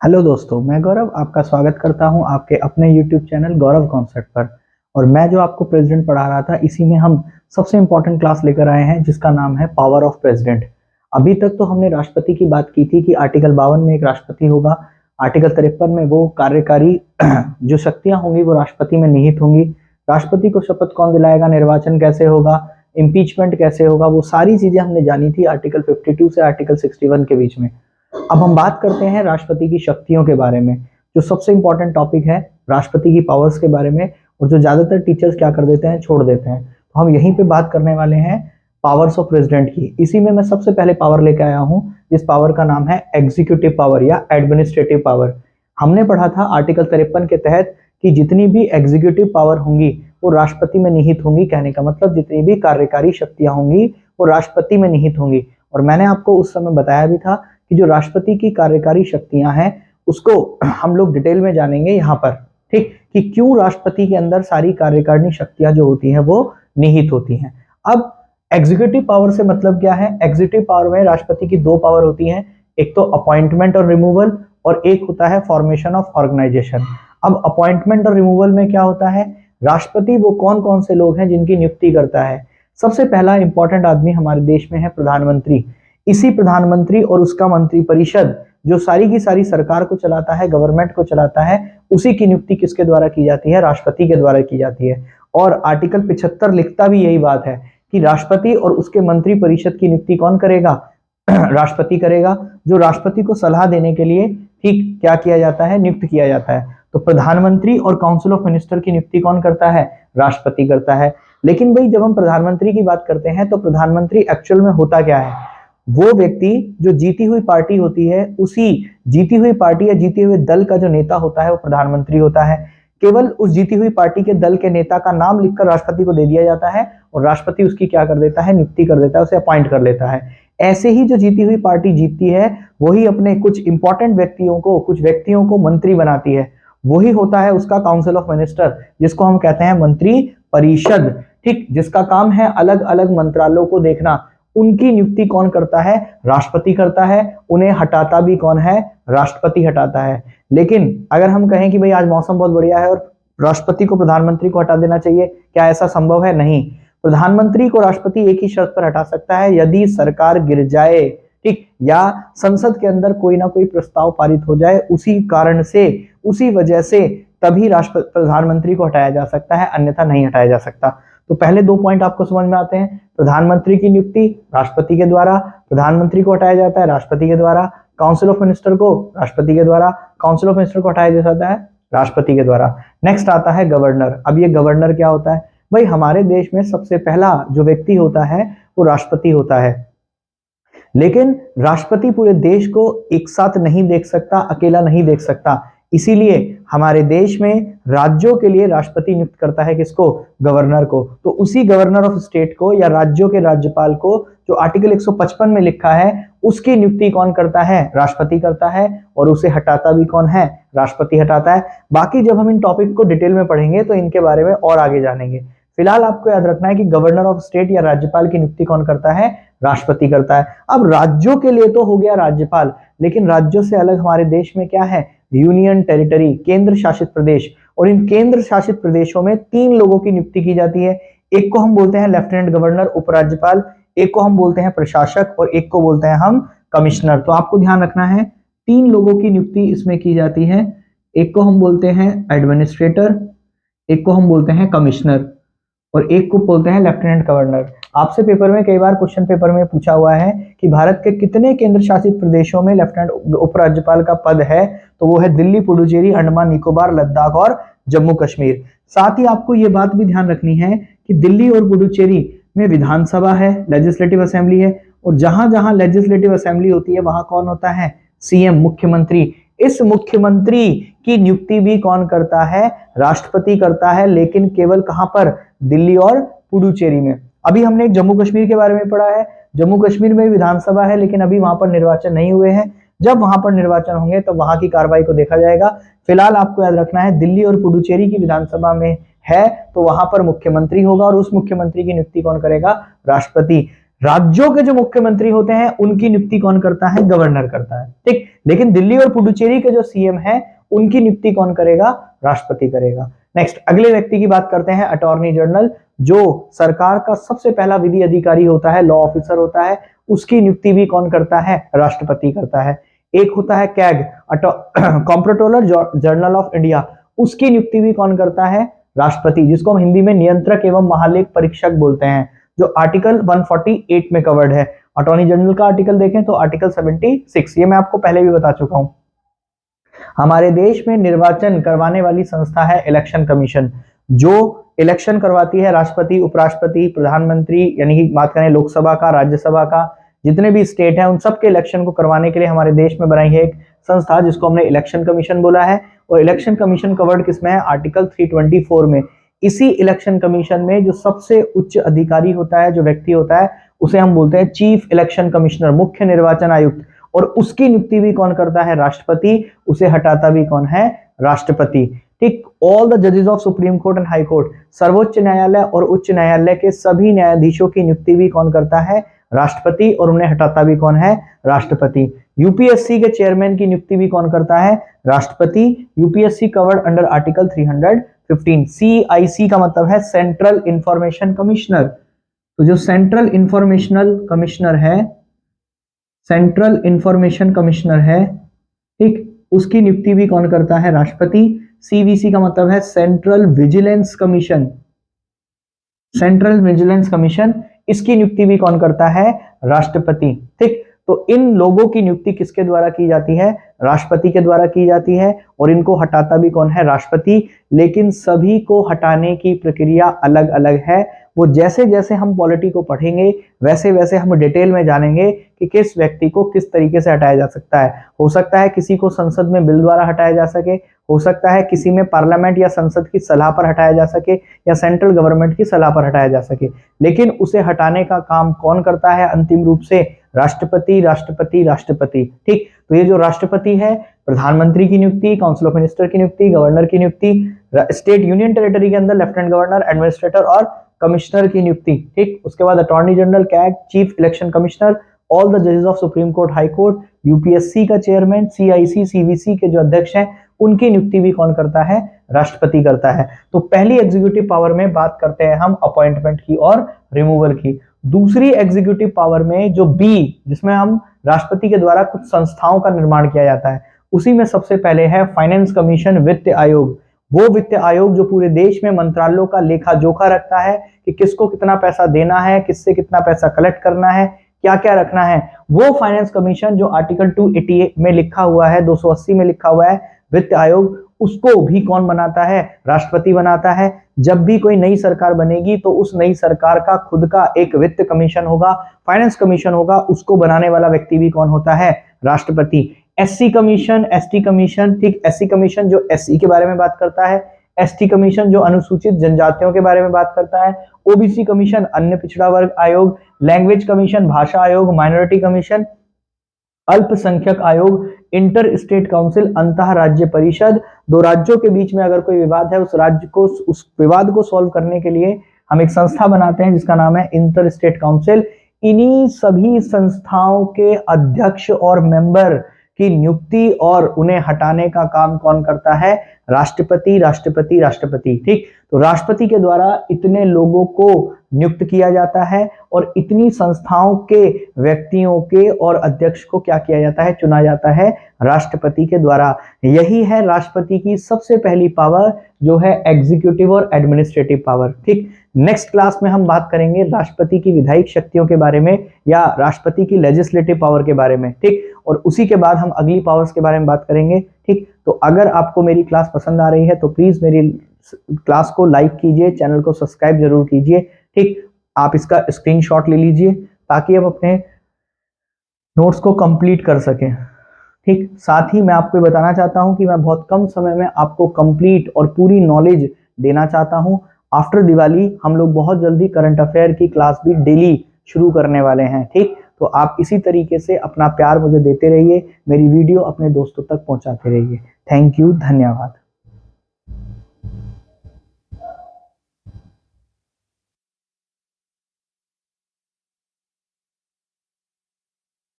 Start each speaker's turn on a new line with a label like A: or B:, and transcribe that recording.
A: Hello दोस्तों, मैं गौरव आपका स्वागत करता हूं आपके अपने YouTube चैनल गौरव कॉन्सेप्ट पर। और मैं जो आपको प्रेसिडेंट पढ़ा रहा था, इसी में हम सबसे इम्पोर्टेंट क्लास लेकर आए हैं जिसका नाम है पावर ऑफ प्रेसिडेंट। अभी तक तो हमने राष्ट्रपति की बात की थी कि आर्टिकल 52 में एक राष्ट्रपति होगा, आर्टिकल 53 में वो कार्यकारी जो शक्तियां होंगी वो राष्ट्रपति में निहित होंगी। राष्ट्रपति को शपथ कौन दिलाएगा, निर्वाचन कैसे होगा, इम्पीचमेंट कैसे होगा, वो सारी चीजें हमने जानी थी आर्टिकल 52 से आर्टिकल 61 के बीच में। अब हम बात करते हैं राष्ट्रपति की शक्तियों के बारे में, जो सबसे इंपॉर्टेंट टॉपिक है राष्ट्रपति की पावर्स के बारे में, और जो ज्यादातर टीचर्स क्या कर देते हैं, छोड़ देते हैं। तो हम यहीं पे बात करने वाले हैं पावर्स ऑफ प्रेसिडेंट की। इसी में मैं सबसे पहले पावर लेके आया हूं, जिस पावर का नाम है एग्जीक्यूटिव पावर या एडमिनिस्ट्रेटिव पावर। हमने पढ़ा था आर्टिकल 53 के तहत कि जितनी भी एग्जीक्यूटिव पावर होंगी वो राष्ट्रपति में निहित होंगी। कहने का मतलब जितनी भी कार्यकारी शक्तियां होंगी वो राष्ट्रपति में निहित होंगी। और मैंने आपको उस समय बताया भी था कि जो राष्ट्रपति की कार्यकारी शक्तियां हैं उसको हम लोग डिटेल में जानेंगे यहाँ पर, ठीक, कि क्यों राष्ट्रपति के अंदर सारी कार्यकारिणी शक्तियां जो होती हैं वो निहित होती हैं। अब एग्जीक्यूटिव पावर से मतलब क्या है? एग्जीक्यूटिव पावर में राष्ट्रपति की दो पावर होती हैं, एक तो अपॉइंटमेंट और रिमूवल, और एक होता है फॉर्मेशन ऑफ ऑर्गेनाइजेशन। अब अपॉइंटमेंट और रिमूवल में क्या होता है? राष्ट्रपति वो कौन कौन से लोग हैं जिनकी नियुक्ति करता है। सबसे पहला इंपॉर्टेंट आदमी हमारे देश में है प्रधानमंत्री। इसी प्रधानमंत्री और उसका मंत्री परिषद जो सारी की सारी सरकार को चलाता है, गवर्नमेंट को चलाता है, उसी की नियुक्ति किसके द्वारा की जाती है? राष्ट्रपति के द्वारा की जाती है। और आर्टिकल 75 लिखता भी यही बात है कि राष्ट्रपति और उसके मंत्री परिषद की नियुक्ति कौन करेगा? राष्ट्रपति करेगा, जो राष्ट्रपति को सलाह देने के लिए ठीक क्या किया जाता है? नियुक्त किया जाता है। तो प्रधानमंत्री और काउंसिल ऑफ मिनिस्टर की नियुक्ति कौन करता है? राष्ट्रपति करता है। लेकिन भाई जब हम प्रधानमंत्री की बात करते हैं तो प्रधानमंत्री एक्चुअल में होता क्या है? वो व्यक्ति जो जीती हुई पार्टी होती है, उसी जीती हुई पार्टी या जीते हुए दल का जो नेता होता है वो प्रधानमंत्री होता है। केवल उस जीती हुई पार्टी के दल के नेता का नाम लिखकर राष्ट्रपति को दे दिया जाता है और राष्ट्रपति उसकी क्या कर देता है? नियुक्ति कर देता है, उसे अपॉइंट कर लेता है। ऐसे ही जो जीती हुई पार्टी जीतती है वही अपने कुछ इंपॉर्टेंट व्यक्तियों को, कुछ व्यक्तियों को मंत्री बनाती है। वही होता है उसका काउंसिल ऑफ मिनिस्टर, जिसको हम कहते हैं मंत्री परिषद, ठीक, जिसका काम है अलग अलग मंत्रालयों को देखना। उनकी नियुक्ति कौन करता है? राष्ट्रपति करता है। उन्हें हटाता भी कौन है? राष्ट्रपति हटाता है। लेकिन अगर हम कहें कि भाई आज मौसम बहुत बढ़िया है और राष्ट्रपति को प्रधानमंत्री को हटा देना चाहिए, क्या ऐसा संभव है? नहीं। प्रधानमंत्री को राष्ट्रपति एक ही शर्त पर हटा सकता है, यदि सरकार गिर जाए, ठीक, या संसद के अंदर कोई ना कोई प्रस्ताव पारित हो जाए, उसी कारण से, उसी वजह से तभी प्रधानमंत्री को हटाया जा सकता है, अन्यथा नहीं हटाया जा सकता। तो पहले दो पॉइंट आपको समझ में आते हैं। प्रधानमंत्री की नियुक्ति राष्ट्रपति के द्वारा, प्रधानमंत्री को हटाया जाता है राष्ट्रपति के द्वारा, काउंसिल ऑफ मिनिस्टर को राष्ट्रपति के द्वारा, काउंसिल ऑफ मिनिस्टर को हटाया जाता है राष्ट्रपति के द्वारा। नेक्स्ट आता है गवर्नर। अब ये गवर्नर क्या होता है? भाई हमारे देश में सबसे पहला जो व्यक्ति होता है वो राष्ट्रपति होता है। लेकिन राष्ट्रपति पूरे देश को एक साथ नहीं देख सकता, अकेला नहीं देख सकता। इसीलिए हमारे देश में राज्यों के लिए राष्ट्रपति नियुक्त करता है किसको? गवर्नर को। तो उसी गवर्नर ऑफ स्टेट को या राज्यों के राज्यपाल को, जो आर्टिकल 155 में लिखा है, उसकी नियुक्ति कौन करता है? राष्ट्रपति करता है। और उसे हटाता भी कौन है? राष्ट्रपति हटाता है। बाकी जब हम इन टॉपिक को डिटेल में पढ़ेंगे तो इनके बारे में और आगे जानेंगे। फिलहाल आपको याद रखना है कि गवर्नर ऑफ स्टेट या राज्यपाल की नियुक्ति कौन करता है? राष्ट्रपति करता है। अब राज्यों के लिए तो हो गया राज्यपाल, लेकिन राज्यों से अलग हमारे देश में क्या है? यूनियन टेरिटरी, केंद्र शासित प्रदेश। और इन केंद्र शासित प्रदेशों में 3 लोगों की नियुक्ति की जाती है। एक को हम बोलते हैं लेफ्टिनेंट गवर्नर, उपराज्यपाल, एक को हम बोलते हैं प्रशासक, और एक को बोलते हैं हम कमिश्नर। तो आपको ध्यान रखना है 3 लोगों की नियुक्ति इसमें की जाती है। एक को हम बोलते हैं एडमिनिस्ट्रेटर, एक को हम बोलते हैं कमिश्नर, और एक को बोलते हैं लेफ्टिनेंट गवर्नर। आपसे पेपर में कई बार क्वेश्चन पेपर में पूछा हुआ है कि भारत के कितने केंद्र शासित प्रदेशों में लेफ्टिनेंट उपराज्यपाल का पद है? तो वो है दिल्ली, पुडुचेरी, अंडमान निकोबार, लद्दाख और जम्मू कश्मीर। साथ ही आपको ये बात भी ध्यान रखनी है कि दिल्ली और पुडुचेरी में विधानसभा है, लेजिस्लेटिव असेंबली है, और जहां जहां लेजिस्लेटिव असेंबली होती है वहां कौन होता है? सीएम, मुख्यमंत्री। इस मुख्यमंत्री की नियुक्ति भी कौन करता है? राष्ट्रपति करता है। लेकिन केवल कहां पर? दिल्ली और पुडुचेरी में। अभी हमने एक जम्मू कश्मीर के बारे में पढ़ा है। जम्मू कश्मीर में विधानसभा है, लेकिन अभी वहां पर निर्वाचन नहीं हुए हैं। जब वहां पर निर्वाचन होंगे तो वहां की कार्रवाई को देखा जाएगा। फिलहाल आपको याद रखना है दिल्ली और पुडुचेरी की विधानसभा में है तो वहां पर मुख्यमंत्री होगा, और उस मुख्यमंत्री की नियुक्ति कौन करेगा? राष्ट्रपति। राज्यों के जो मुख्यमंत्री होते हैं उनकी नियुक्ति कौन करता है? गवर्नर करता है, ठीक। लेकिन दिल्ली और पुडुचेरी के जो सीएम है उनकी नियुक्ति कौन करेगा? राष्ट्रपति करेगा। नेक्स्ट, अगले व्यक्ति की बात करते हैं, अटॉर्नी जनरल, जो सरकार का सबसे पहला विधि अधिकारी होता है, लॉ ऑफिसर होता है, उसकी नियुक्ति भी कौन करता है? राष्ट्रपति करता है। एक होता है CAG, comptroller general of India, उसकी नियुक्ति भी कौन करता है? राष्ट्रपति, जिसको हम हिंदी में नियंत्रक एवं महालेख परीक्षक बोलते हैं, जो आर्टिकल 148 में कवर्ड है। अटॉर्नी जनरल का आर्टिकल देखें तो आर्टिकल 76, ये मैं आपको पहले भी बता चुका हूं। हमारे देश में निर्वाचन करवाने वाली संस्था है इलेक्शन कमीशन, जो इलेक्शन करवाती है राष्ट्रपति, उपराष्ट्रपति, प्रधानमंत्री, यानी कि बात करें लोकसभा का, राज्यसभा का, जितने भी स्टेट हैं उन सबके इलेक्शन को करवाने के लिए हमारे देश में बनाई है एक संस्था, जिसको हमने इलेक्शन कमीशन बोला है। और इलेक्शन कमीशन कवर्ड किसमें है? आर्टिकल 324 में। इसी इलेक्शन कमीशन में जो सबसे उच्च अधिकारी होता है, जो व्यक्ति होता है, उसे हम बोलते हैं चीफ इलेक्शन कमिश्नर, मुख्य निर्वाचन आयुक्त, और उसकी नियुक्ति भी कौन करता है? राष्ट्रपति, उसे हटाता भी कौन है? राष्ट्रपति, ठीक। ऑल द जजेस of supreme court and high court, सर्वोच्च न्यायालय और उच्च न्यायालय के सभी न्यायाधीशों की नियुक्ति भी कौन करता है? राष्ट्रपति, और उन्हें हटाता भी कौन है? राष्ट्रपति। यूपीएससी के चेयरमैन की नियुक्ति भी कौन करता है? राष्ट्रपति। UPSC covered under article 315। CIC का मतलब है सेंट्रल इंफॉर्मेशन कमिश्नर, तो जो सेंट्रल इंफॉर्मेशनल कमिश्नर है, सेंट्रल इंफॉर्मेशन कमिश्नर है, ठीक, उसकी नियुक्ति भी कौन करता है? राष्ट्रपति। सीवीसी का मतलब है central vigilance commission, central vigilance commission, इसकी नियुक्ति भी कौन करता है? राष्ट्रपति, ठीक। तो इन लोगों की नियुक्ति किसके द्वारा की जाती है? राष्ट्रपति के द्वारा की जाती है, और इनको हटाता भी कौन है? राष्ट्रपति। लेकिन सभी को हटाने की प्रक्रिया अलग अलग है। वो जैसे जैसे हम पॉलिटी को पढ़ेंगे वैसे वैसे हम डिटेल में जानेंगे कि किस व्यक्ति को किस तरीके से हटाया जा सकता है। हो सकता है किसी को संसद में बिल द्वारा हटाया जा सके, हो सकता है किसी में पार्लियामेंट या संसद की सलाह पर हटाया जा सके, या सेंट्रल गवर्नमेंट की सलाह पर हटाया जा सके। लेकिन उसे हटाने का काम कौन करता है अंतिम रूप से? राष्ट्रपति, राष्ट्रपति, राष्ट्रपति, ठीक। तो ये जो राष्ट्रपति है, प्रधानमंत्री की नियुक्ति, काउंसिल ऑफ मिनिस्टर की नियुक्ति, गवर्नर की नियुक्ति, स्टेट यूनियन टेरिटरी के अंदर लेफ्टिनेंट गवर्नर, एडमिनिस्ट्रेटर और कमिश्नर की नियुक्ति, ठीक। उसके बाद attorney general, CAG, chief election commissioner, all the जजेस of supreme court, high court, UPSC का चेयरमैन, सीआईसी, सीवीसी के जो अध्यक्ष हैं, उनकी नियुक्ति भी कौन करता है? राष्ट्रपति करता है। तो पहली एग्जीक्यूटिव पावर में बात करते हैं हम अपॉइंटमेंट की और रिमूवल की। दूसरी एग्जीक्यूटिव पावर में जो बी, जिसमें हम राष्ट्रपति के द्वारा कुछ संस्थाओं का निर्माण किया जाता है, उसी में सबसे पहले है फाइनेंस कमीशन, वित्त आयोग। वो वित्त आयोग जो पूरे देश में मंत्रालयों का लेखा जोखा रखता है कि किसको कितना पैसा देना है, किससे कितना पैसा कलेक्ट करना है, क्या क्या रखना है। वो फाइनेंस कमीशन जो आर्टिकल 288 में लिखा हुआ है, 280 में लिखा हुआ है वित्त आयोग, उसको भी कौन बनाता है? राष्ट्रपति बनाता है। जब भी कोई नई सरकार बनेगी तो उस नई सरकार का खुद का एक वित्त कमीशन होगा, फाइनेंस कमीशन होगा, उसको बनाने वाला व्यक्ति भी कौन होता है? राष्ट्रपति। एससी कमीशन, एसटी कमीशन, ठीक। एससी कमीशन जो एससी के बारे में बात करता है, एसटी कमीशन जो अनुसूचित जनजातियों के बारे में बात करता है, ओबीसी कमीशन अन्य पिछड़ा वर्ग आयोग, लैंग्वेज कमीशन भाषा आयोग, माइनॉरिटी कमीशन अल्पसंख्यक आयोग, इंटर स्टेट काउंसिल अंतः राज्य परिषद। दो राज्यों के बीच में अगर कोई विवाद है, उस विवाद को सॉल्व करने के लिए हम एक संस्था बनाते हैं जिसका नाम है इंटर स्टेट काउंसिल। इन्हीं सभी संस्थाओं के अध्यक्ष और मेंबर की नियुक्ति और उन्हें हटाने का काम कौन करता है? राष्ट्रपति, राष्ट्रपति, राष्ट्रपति, ठीक। तो राष्ट्रपति के द्वारा इतने लोगों को नियुक्त किया जाता है और इतनी संस्थाओं के व्यक्तियों के और अध्यक्ष को क्या किया जाता है? चुना जाता है राष्ट्रपति के द्वारा। यही है राष्ट्रपति की सबसे पहली पावर, जो है एग्जीक्यूटिव और एडमिनिस्ट्रेटिव पावर, ठीक। नेक्स्ट क्लास में हम बात करेंगे राष्ट्रपति की विधायिक शक्तियों के बारे में या राष्ट्रपति की लेजिस्लेटिव पावर के बारे में, ठीक। और उसी के बाद हम अगली पावर्स के बारे में बात करेंगे, ठीक। तो अगर आपको मेरी क्लास पसंद आ रही है तो प्लीज मेरी क्लास को लाइक कीजिए, चैनल को सब्सक्राइब जरूर कीजिए, ठीक। आप इसका स्क्रीनशॉट ले लीजिए ताकि हम अपने नोट्स को कंप्लीट कर सकें, ठीक। साथ ही मैं आपको बताना चाहता हूं कि मैं बहुत कम समय में आपको कंप्लीट और पूरी नॉलेज देना चाहता हूं। आफ्टर दिवाली हम लोग बहुत जल्दी करंट अफेयर की क्लास भी डेली शुरू करने वाले हैं, ठीक। तो आप इसी तरीके से अपना प्यार मुझे देते रहिए, मेरी वीडियो अपने दोस्तों तक पहुंचाते रहिए। थैंक यू, धन्यवाद।